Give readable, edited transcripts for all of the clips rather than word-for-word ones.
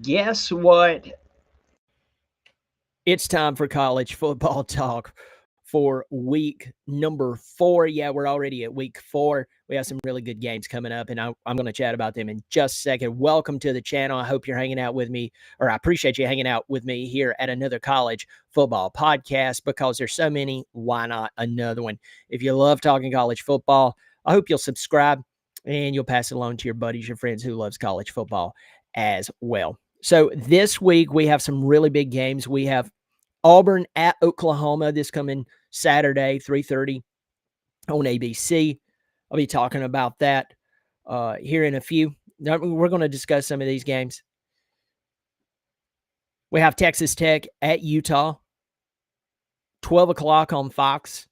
guess what? It's time for college football talk for week number 4. Yeah, we're already at week 4. We have some really good games coming up, and I'm going to chat about them in just a second. Welcome to the channel. I hope you're hanging out with me, or I appreciate you hanging out with me here at another college football podcast, because there's so many. Why not another one? If you love talking college football, I hope you'll subscribe and you'll pass it along to your buddies, your friends who loves college football as well. So this week we have some really big games. We have Auburn at Oklahoma this coming Saturday, 3:30 on ABC. I'll be talking about that here in a few. We're going to discuss some of these games. We have Texas Tech at Utah, 12 o'clock on Fox.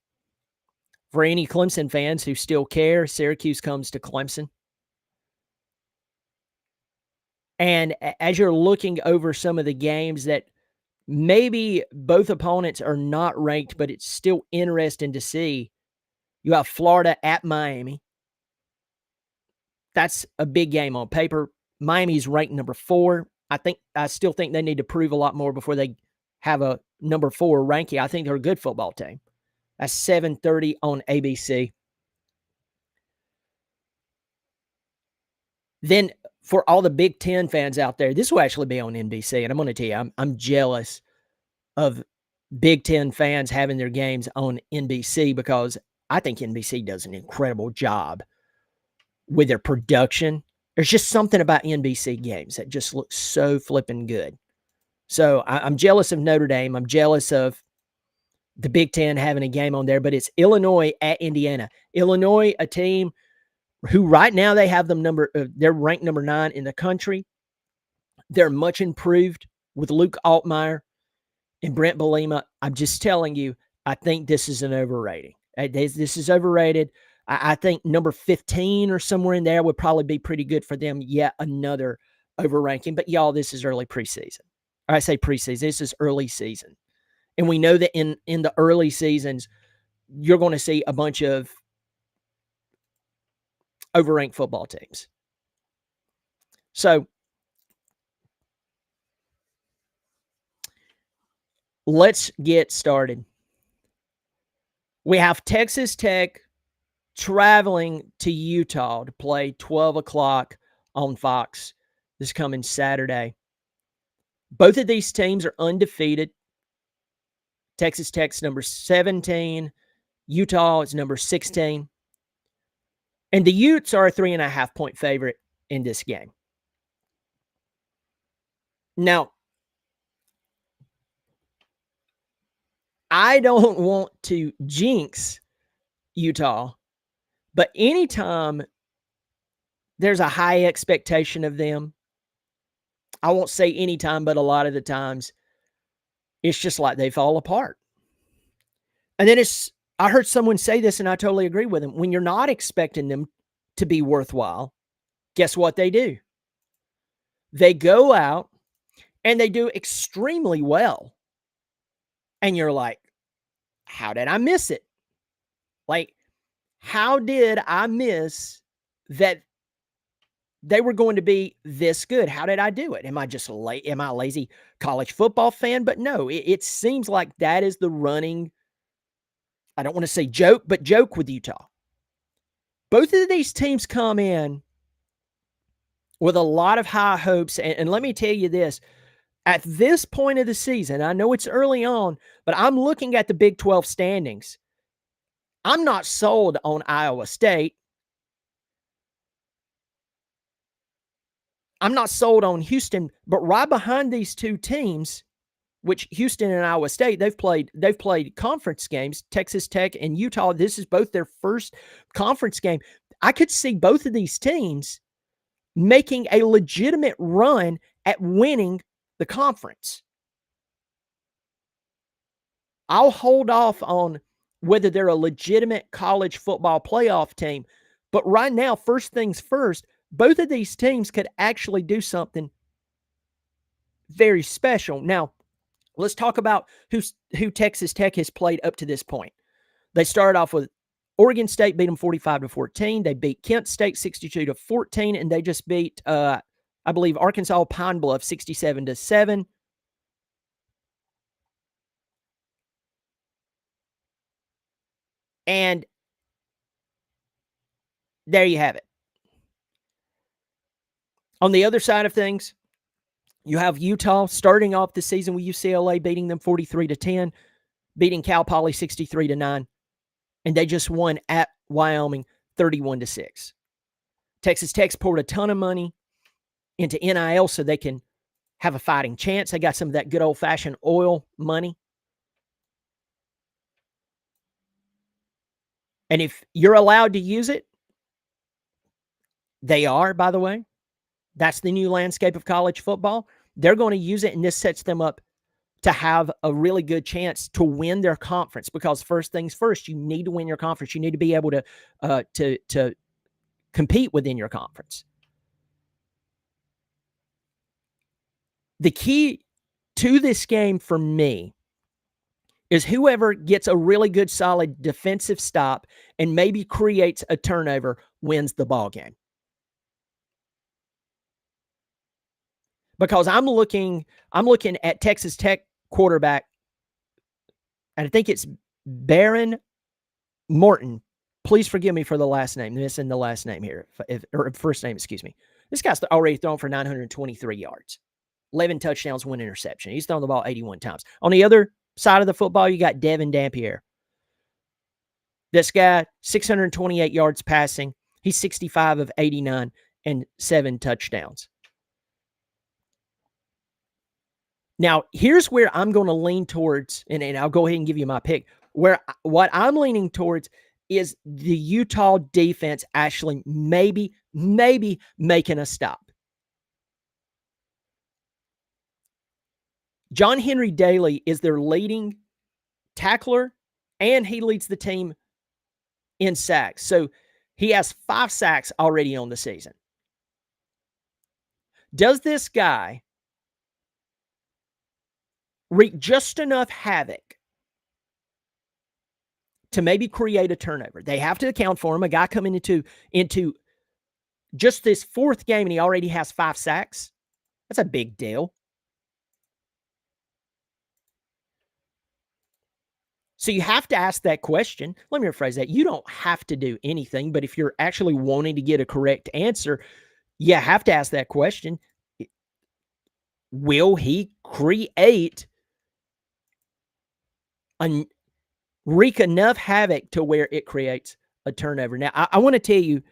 For any Clemson fans who still care, Syracuse comes to Clemson. And as you're looking over some of the games that maybe both opponents are not ranked, but it's still interesting to see, you have Florida at Miami. That's a big game on paper. Miami's ranked number 4. I still think they need to prove a lot more before they have a number 4 ranking. I think they're a good football team. That's 7:30 on ABC. Then for all the Big Ten fans out there, this will actually be on NBC, and I'm going to tell you, I'm jealous of Big Ten fans having their games on NBC, because I think NBC does an incredible job with their production. There's just something about NBC games that just looks so flipping good. So I'm jealous of Notre Dame. I'm jealous of the Big Ten having a game on there, but it's Illinois at Indiana. Illinois, a team who right now they have them they're ranked number 9 in the country. They're much improved with Luke Altmaier and Brent Bielema. I'm just telling you, I think this is an overrating. This is overrated. I think number 15 or somewhere in there would probably be pretty good for them. Yet another overranking. But y'all, this is early preseason. I say preseason. This is early season. And we know that in the early seasons, you're going to see a bunch of overranked football teams. So let's get started. We have Texas Tech traveling to Utah to play 12 o'clock on Fox this coming Saturday. Both of these teams are undefeated. Texas Tech's number 17. Utah is number 16. And the Utes are a 3.5-point favorite in this game. Now, I don't want to jinx Utah, but anytime there's a high expectation of them, I won't say anytime, but a lot of the times, it's just like they fall apart. And then I heard someone say this, and I totally agree with them. When you're not expecting them to be worthwhile, guess what they do? They go out and they do extremely well. And you're like, how did I miss it? Like, how did I miss that they were going to be this good? How did I do it? Am I just am I a lazy college football fan? But no, it seems like that is the running, I don't want to say joke, but joke with Utah. Both of these teams come in with a lot of high hopes. And let me tell you this, at this point of the season, I know it's early on, but I'm looking at the Big 12 standings. I'm not sold on Iowa State. I'm not sold on Houston, but right behind these two teams, which Houston and Iowa State, they've played conference games. Texas Tech and Utah, this is both their first conference game. I could see both of these teams making a legitimate run at winning the conference. I'll hold off on whether they're a legitimate college football playoff team, but right now, first things first, both of these teams could actually do something very special. Now, let's talk about who Texas Tech has played up to this point. They started off with Oregon State, beat them 45-14. They beat Kent State 62-14, and they just beat I believe Arkansas Pine Bluff 67-7. And there you have it. On the other side of things, you have Utah starting off the season with UCLA, beating them 43-10, beating Cal Poly 63-9, and they just won at Wyoming 31-6. Texas Tech's poured a ton of money into NIL so they can have a fighting chance. They got some of that good old-fashioned oil money. And if you're allowed to use it, they are, by the way. That's the new landscape of college football. They're going to use it, and this sets them up to have a really good chance to win their conference, because first things first, you need to win your conference. You need to be able to compete within your conference. The key to this game for me is whoever gets a really good, solid defensive stop and maybe creates a turnover wins the ball game. Because I'm looking at Texas Tech quarterback, and I think it's Baron Morton. Please forgive me for the last name. Missing the last name here, or first name, excuse me. This guy's already thrown for 923 yards, 11 touchdowns, 1 interception. He's thrown the ball 81 times. On the other side of the football, you got Devin Dampier. This guy, 628 yards passing. He's 65 of 89 and 7 touchdowns. Now, here's where I'm going to lean towards, and I'll go ahead and give you my pick. What I'm leaning towards is the Utah defense actually maybe making a stop. John Henry Daly is their leading tackler, and he leads the team in sacks. So he has 5 sacks already on the season. Does this guy wreak just enough havoc to maybe create a turnover? They have to account for him. A guy coming into just this 4th game and he already has 5 sacks. That's a big deal. So you have to ask that question. Let me rephrase that. You don't have to do anything, but if you're actually wanting to get a correct answer, you have to ask that question. Will he wreak enough havoc to where it creates a turnover? Now, I want to tell you,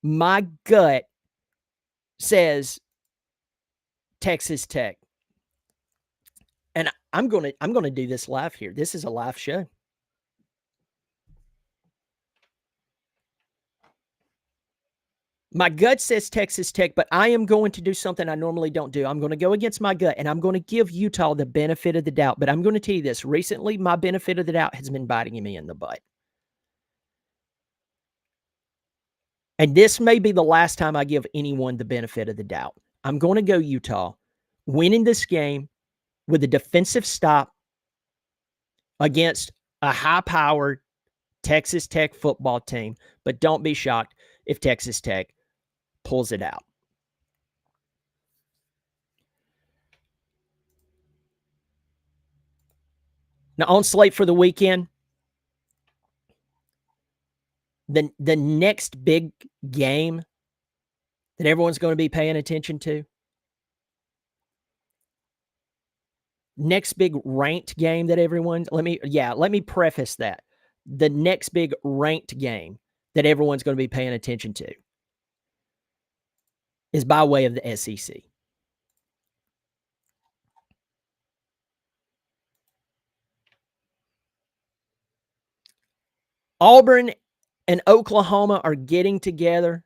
my gut says Texas Tech. And I'm going to do this live here. This is a live show. My gut says Texas Tech, but I am going to do something I normally don't do. I'm going to go against my gut, and I'm going to give Utah the benefit of the doubt. But I'm going to tell you this. Recently, my benefit of the doubt has been biting me in the butt. And this may be the last time I give anyone the benefit of the doubt. I'm going to go Utah, winning this game with a defensive stop against a high-powered Texas Tech football team. But don't be shocked if Texas Tech pulls it out. Now, on slate for the weekend, the next big game that everyone's going to be paying attention to, next big ranked game that let me preface that. The next big ranked game that everyone's going to be paying attention to is by way of the SEC. Auburn and Oklahoma are getting together.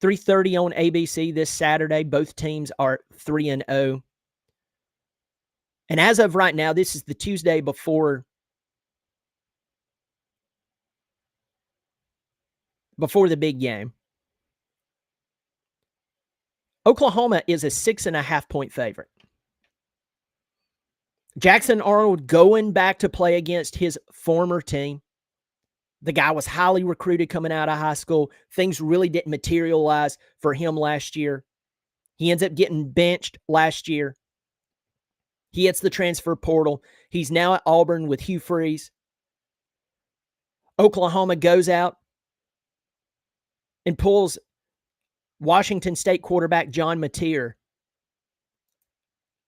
3:30 on ABC this Saturday. Both teams are 3-0. And as of right now, this is the Tuesday before the big game. Oklahoma is a 6.5-point favorite. Jackson Arnold going back to play against his former team. The guy was highly recruited coming out of high school. Things really didn't materialize for him last year. He ends up getting benched last year. He hits the transfer portal. He's now at Auburn with Hugh Freeze. Oklahoma goes out and pulls Washington State quarterback John Mateer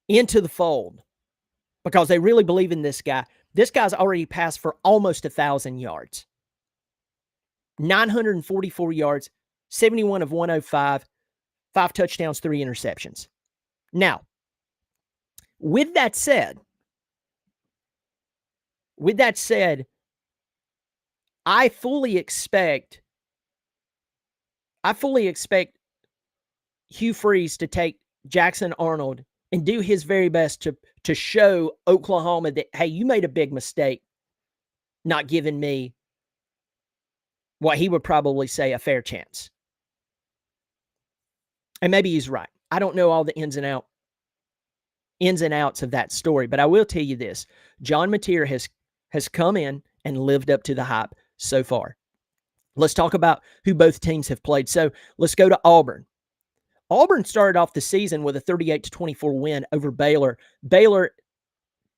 into the fold because they really believe in this guy. This guy's already passed for almost 1,000 yards. 944 yards, 71 of 105, 5 touchdowns, 3 interceptions. Now, with that said, I fully expect Hugh Freeze to take Jackson Arnold and do his very best to show Oklahoma that, hey, you made a big mistake not giving me what he would probably say a fair chance. And maybe he's right. I don't know all the ins and outs of that story, but I will tell you this. John Mateer has come in and lived up to the hype so far. Let's talk about who both teams have played. So let's go to Auburn. Auburn started off the season with a 38-24 win over Baylor. Baylor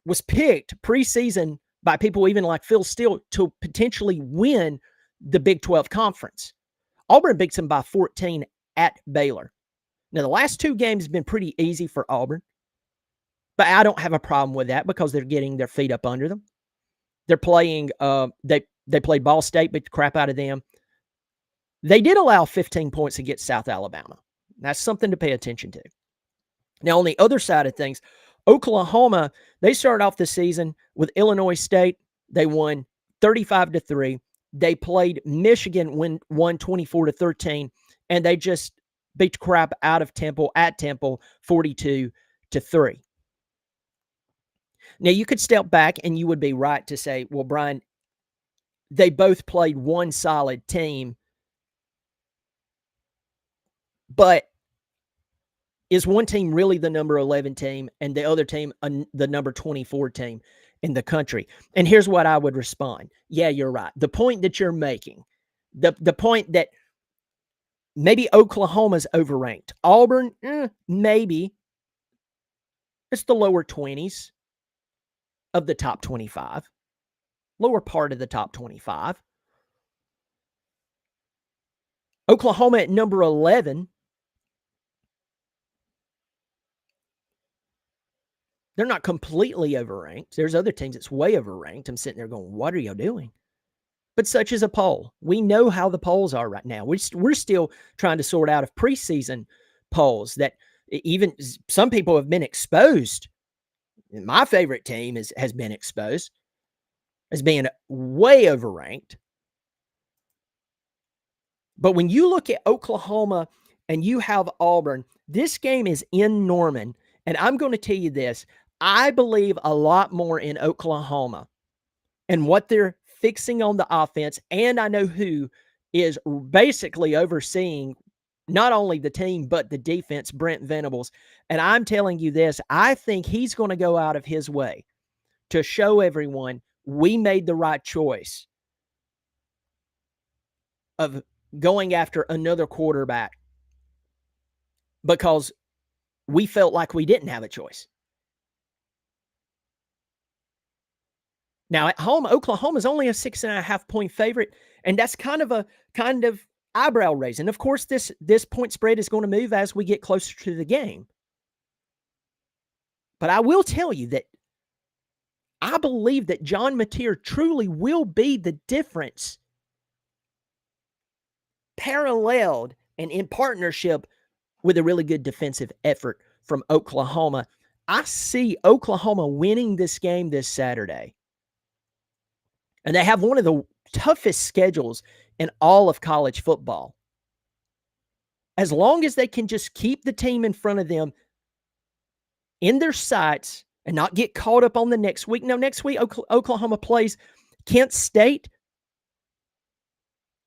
was picked preseason by people even like Phil Steele to potentially win the Big 12 Conference. Auburn beats them by 14 at Baylor. Now, the last 2 games have been pretty easy for Auburn, but I don't have a problem with that because they're getting their feet up under them. They're playing, they played Ball State, beat the crap out of them. They did allow 15 points against South Alabama. That's something to pay attention to. Now, on the other side of things, Oklahoma, they started off the season with Illinois State. They won 35-3. They played Michigan, won 24-13, and they just beat the crap out of Temple at Temple 42-3. Now, you could step back and you would be right to say, well, Brian, they both played one solid team. But is one team really the number 11 team and the other team the number 24 team in the country? And here's what I would respond. Yeah, you're right. The point that you're making, the point that maybe Oklahoma's overranked. Auburn, maybe. It's the lower 20s of the top 25. Lower part of the top 25. Oklahoma at number 11. They're not completely overranked. There's other teams that's way overranked. I'm sitting there going, what are y'all doing? But such is a poll. We know how the polls are right now. We're still trying to sort out of preseason polls that even some people have been exposed. My favorite team has been exposed as being way overranked. But when you look at Oklahoma and you have Auburn, this game is in Norman. And I'm going to tell you this. I believe a lot more in Oklahoma and what they're fixing on the offense. And I know who is basically overseeing not only the team, but the defense, Brent Venables. And I'm telling you this, I think he's going to go out of his way to show everyone we made the right choice of going after another quarterback because we felt like we didn't have a choice. Now, at home, Oklahoma's only a 6.5-point favorite, and that's kind of eyebrow raising. Of course, this point spread is going to move as we get closer to the game. But I will tell you that I believe that John Mateer truly will be the difference, paralleled and in partnership with a really good defensive effort from Oklahoma. I see Oklahoma winning this game this Saturday. And they have one of the toughest schedules in all of college football. As long as they can just keep the team in front of them in their sights and not get caught up on the next week. Now, next week, Oklahoma plays Kent State.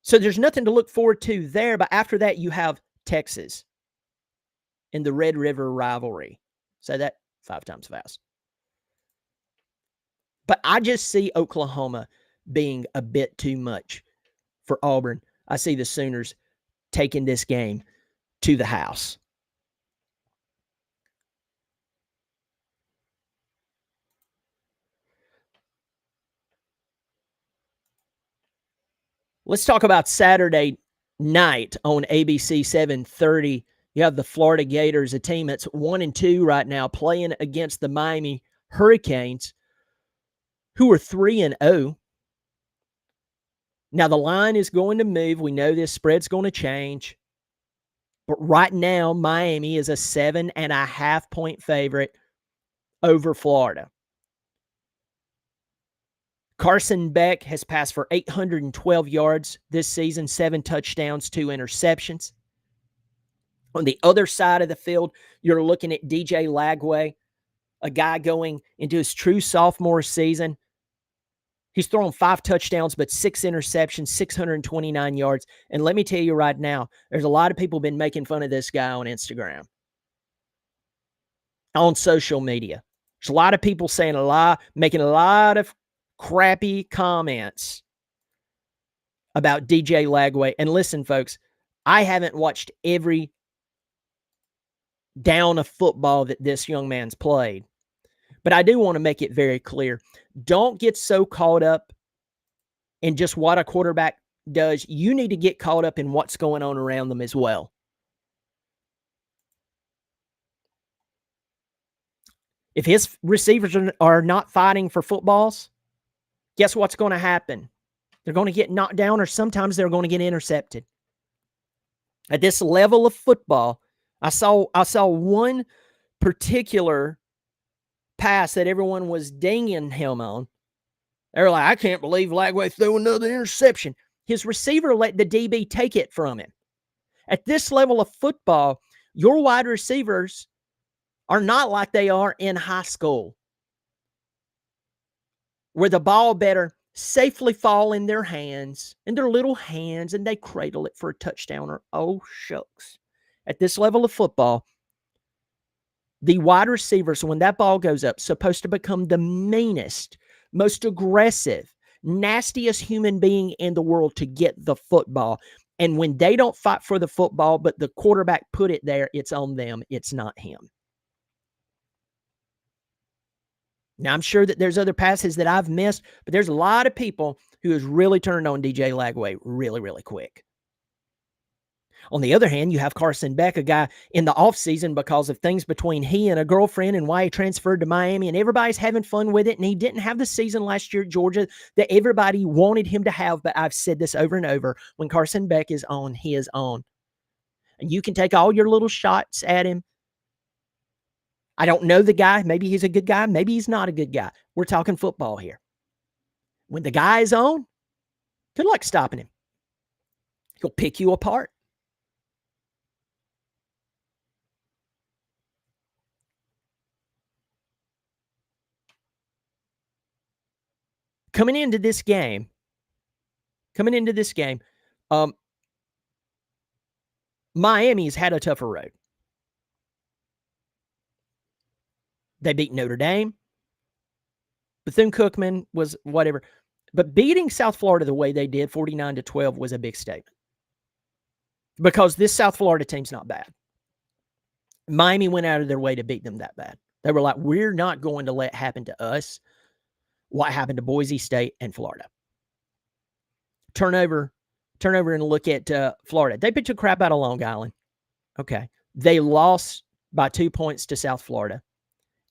So there's nothing to look forward to there. But after that, you have Texas in the Red River rivalry. Say that 5 times fast. But I just see Oklahoma being a bit too much for Auburn. I see the Sooners taking this game to the house. Let's talk about Saturday night on ABC 730. You have the Florida Gators, a team that's 1-2 right now, playing against the Miami Hurricanes, who are 3-0. Now, the line is going to move. We know this spread's going to change. But right now, Miami is a 7.5-point favorite over Florida. Carson Beck has passed for 812 yards this season, 7 touchdowns, 2 interceptions. On the other side of the field, you're looking at DJ Lagway, a guy going into his true sophomore season. He's thrown 5 touchdowns, but 6 interceptions, 629 yards. And let me tell you right now, there's a lot of people been making fun of this guy on Instagram, on social media. There's a lot of people saying making a lot of crappy comments about DJ Lagway. And listen, folks, I haven't watched every down of football that this young man's played. But I do want to make it very clear. Don't get so caught up in just what a quarterback does. You need to get caught up in what's going on around them as well. If his receivers are not fighting for footballs, guess what's going to happen? They're going to get knocked down, or sometimes they're going to get intercepted. At this level of football, I saw one particular pass that everyone was dinging him on. They were like, I can't believe Lagway threw another interception. His receiver let the DB take it from him. At this level of football, your wide receivers are not like they are in high school, where the ball better safely fall in their hands, in their little hands, and they cradle it for a touchdown, or oh shucks. At this level of football, the wide receivers, when that ball goes up, supposed to become the meanest, most aggressive, nastiest human being in the world to get the football. And when they don't fight for the football, but the quarterback put it there, it's on them. It's not him. Now, I'm sure that there's other passes that I've missed, but there's a lot of people who has really turned on DJ Lagway really, really quick. On the other hand, you have Carson Beck, a guy in the offseason because of things between he and a girlfriend and why he transferred to Miami, and everybody's having fun with it, and he didn't have the season last year at Georgia that everybody wanted him to have, but I've said this over and over. When Carson Beck is on, he is on. And you can take all your little shots at him. I don't know the guy. Maybe he's a good guy. Maybe he's not a good guy. We're talking football here. When the guy is on, good luck stopping him. He'll pick you apart. Coming into this game, Miami's had a tougher road. They beat Notre Dame. Bethune-Cookman was whatever. But beating South Florida the way they did, 49-12, was a big statement. Because this South Florida team's not bad. Miami went out of their way to beat them that bad. They were like, we're not going to let happen to us what happened to Boise State and Florida. Turn over and look at Florida. They beat the crap out of Long Island. Okay. They lost by 2 points to South Florida.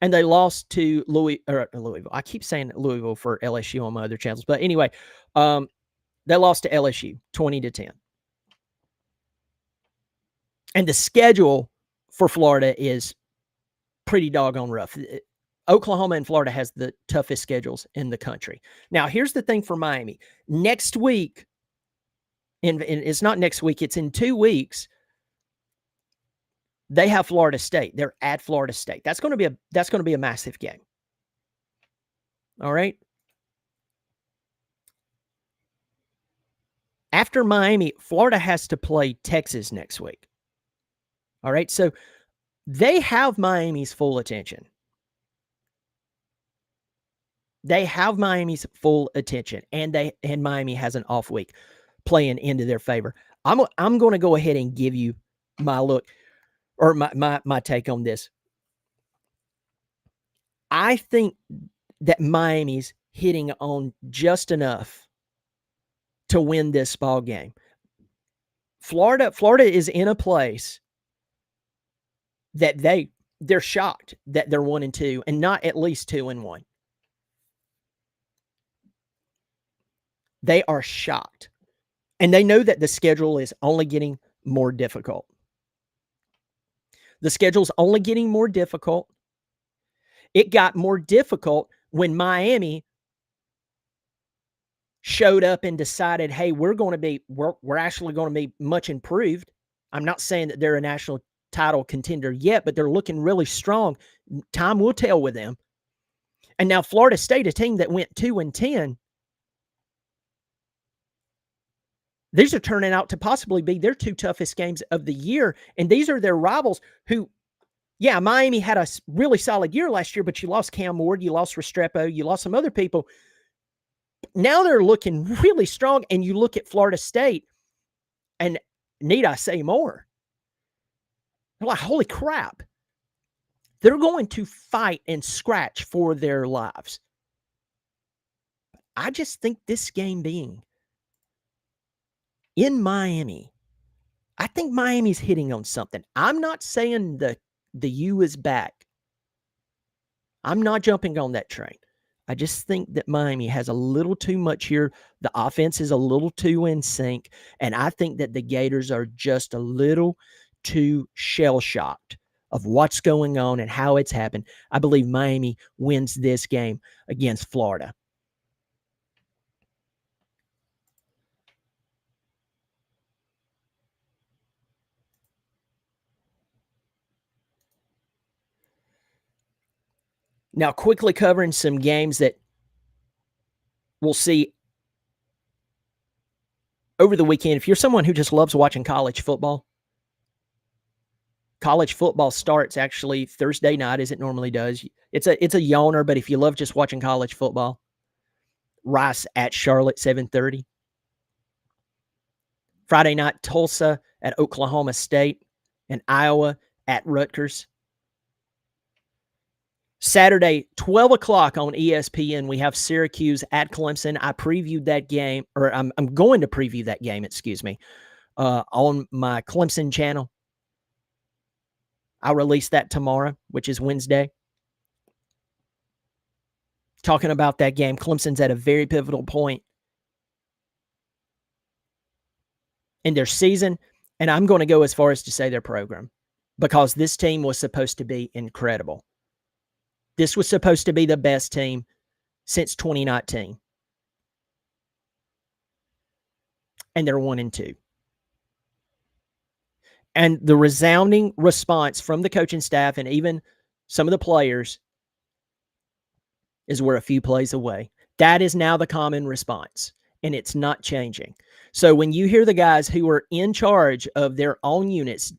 And they lost to Louisville. I keep saying Louisville for LSU on my other channels. But anyway, they lost to LSU 20-10. And the schedule for Florida is pretty doggone rough. Oklahoma and Florida has the toughest schedules in the country. Now, here's the thing for Miami. Next week, and it's not next week, it's in 2 weeks, they have Florida State. They're at Florida State. That's going to be a massive game. All right. After Miami, Florida has to play Texas next week. All right. So they have Miami's full attention. They have Miami's full attention, and Miami has an off week playing into their favor. I'm going to go ahead and give you my look or my take on this. I think that Miami's hitting on just enough to win this ball game. Florida is in a place that they're shocked that they're 1-2 and not at least 2-1. They are shocked. And they know that the schedule is only getting more difficult. The schedule's only getting more difficult. It got more difficult when Miami showed up and decided, hey, we're actually going to be much improved. I'm not saying that they're a national title contender yet, but they're looking really strong. Time will tell with them. And now Florida State, a team that went 2-10, these are turning out to possibly be their 2 toughest games of the year. And these are their rivals who, yeah, Miami had a really solid year last year, but you lost Cam Ward, you lost Restrepo, you lost some other people. Now they're looking really strong, and you look at Florida State, and need I say more? They're like, holy crap. They're going to fight and scratch for their lives. I just think this game being in Miami, I think Miami's hitting on something. I'm not saying the U is back. I'm not jumping on that train. I just think that Miami has a little too much here. The offense is a little too in sync, and I think that the Gators are just a little too shell-shocked of what's going on and how it's happened. I believe Miami wins this game against Florida. Now, quickly covering some games that we'll see over the weekend. If you're someone who just loves watching college football starts actually Thursday night as it normally does. It's a yawner, but if you love just watching college football, Rice at Charlotte, 7:30. Friday night, Tulsa at Oklahoma State, and Iowa at Rutgers. Saturday, 12 o'clock on ESPN, we have Syracuse at Clemson. I previewed that game, or I'm going to preview that game, on my Clemson channel. I'll release that tomorrow, which is Wednesday. Talking about that game, Clemson's at a very pivotal point in their season, and I'm going to go as far as to say their program, because this team was supposed to be incredible. This was supposed to be the best team since 2019. And they're 1-2. And the resounding response from the coaching staff and even some of the players is we're a few plays away. That is now the common response, and it's not changing. So when you hear the guys who are in charge of their own units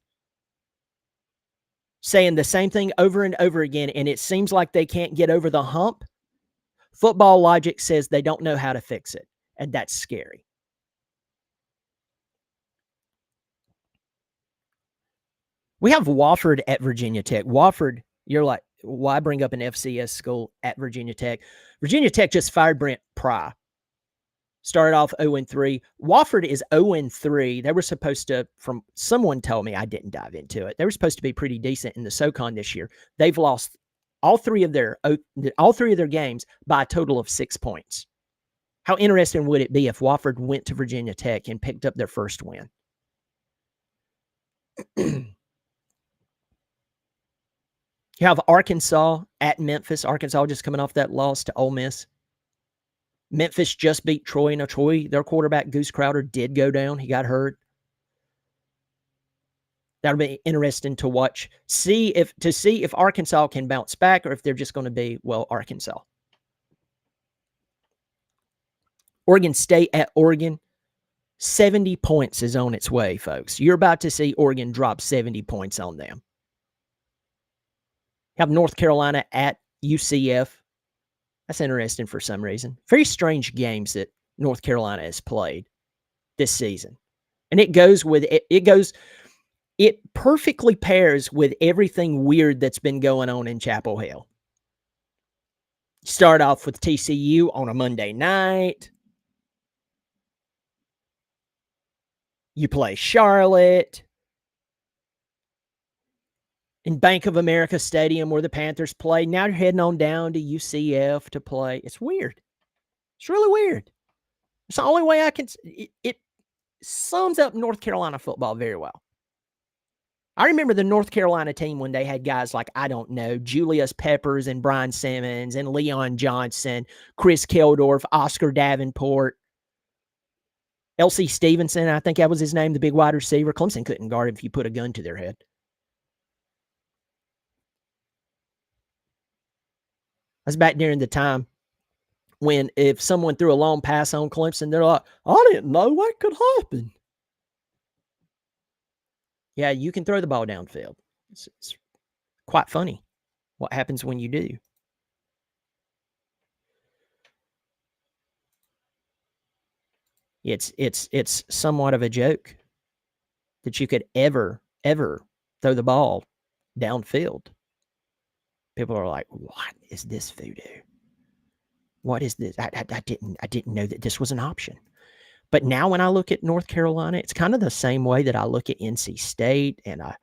saying the same thing over and over again, and it seems like they can't get over the hump, football logic says they don't know how to fix it, and that's scary. We have Wofford at Virginia Tech. Wofford, you're like, why bring up an FCS school at Virginia Tech? Virginia Tech just fired Brent Pry. Started off 0-3. Wofford is 0-3. They were supposed to, from someone told me, I didn't dive into it, they were supposed to be pretty decent in the SoCon this year. They've lost all three of their games by a total of 6 points. How interesting would it be if Wofford went to Virginia Tech and picked up their first win? You have Arkansas at Memphis. Arkansas just coming off that loss to Ole Miss. Memphis just beat Troy. Now, Troy, their quarterback, Goose Crowder, did go down. He got hurt. That'll be interesting to watch. See if Arkansas can bounce back or if they're just going to be, well, Arkansas. Oregon State at Oregon. 70 points is on its way, folks. You're about to see Oregon drop 70 points on them. You have North Carolina at UCF. That's interesting for some reason. Very strange games that North Carolina has played this season. And it goes with it perfectly pairs with everything weird that's been going on in Chapel Hill. Start off with TCU on a Monday night. You play Charlotte in Bank of America Stadium where the Panthers play. Now you're heading on down to UCF to play. It's weird. It's really weird. It's the only way I can. It sums up North Carolina football very well. I remember the North Carolina team when they had guys like, I don't know, Julius Peppers and Brian Simmons and Leon Johnson, Chris Keldorf, Oscar Davenport, L.C. Stevenson, I think that was his name, the big wide receiver. Clemson couldn't guard him if you put a gun to their head. That's back during the time when if someone threw a long pass on Clemson, they're like, I didn't know what could happen. Yeah, you can throw the ball downfield. It's quite funny what happens when you do. It's somewhat of a joke that you could ever throw the ball downfield. People are like, "What is this voodoo? What is this? I didn't know that this was an option." But now when I look at North Carolina, it's kind of the same way that I look at NC State, and I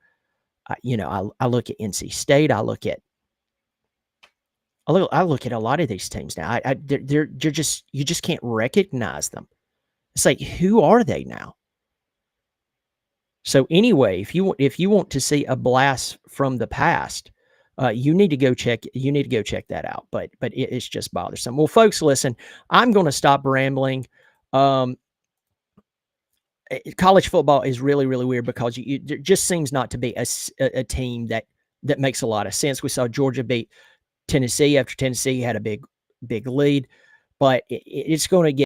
look at NC State. I look at a a lot of these teams now. They're just you just can't recognize them. It's like, who are they now? So anyway, if you want to see a blast from the past, you need to go check that out. But it's just bothersome. Well, folks, listen, I'm going to stop rambling. College football is really, really weird because there just seems not to be a team that makes a lot of sense. We saw Georgia beat Tennessee after Tennessee had a big lead, but it's going to get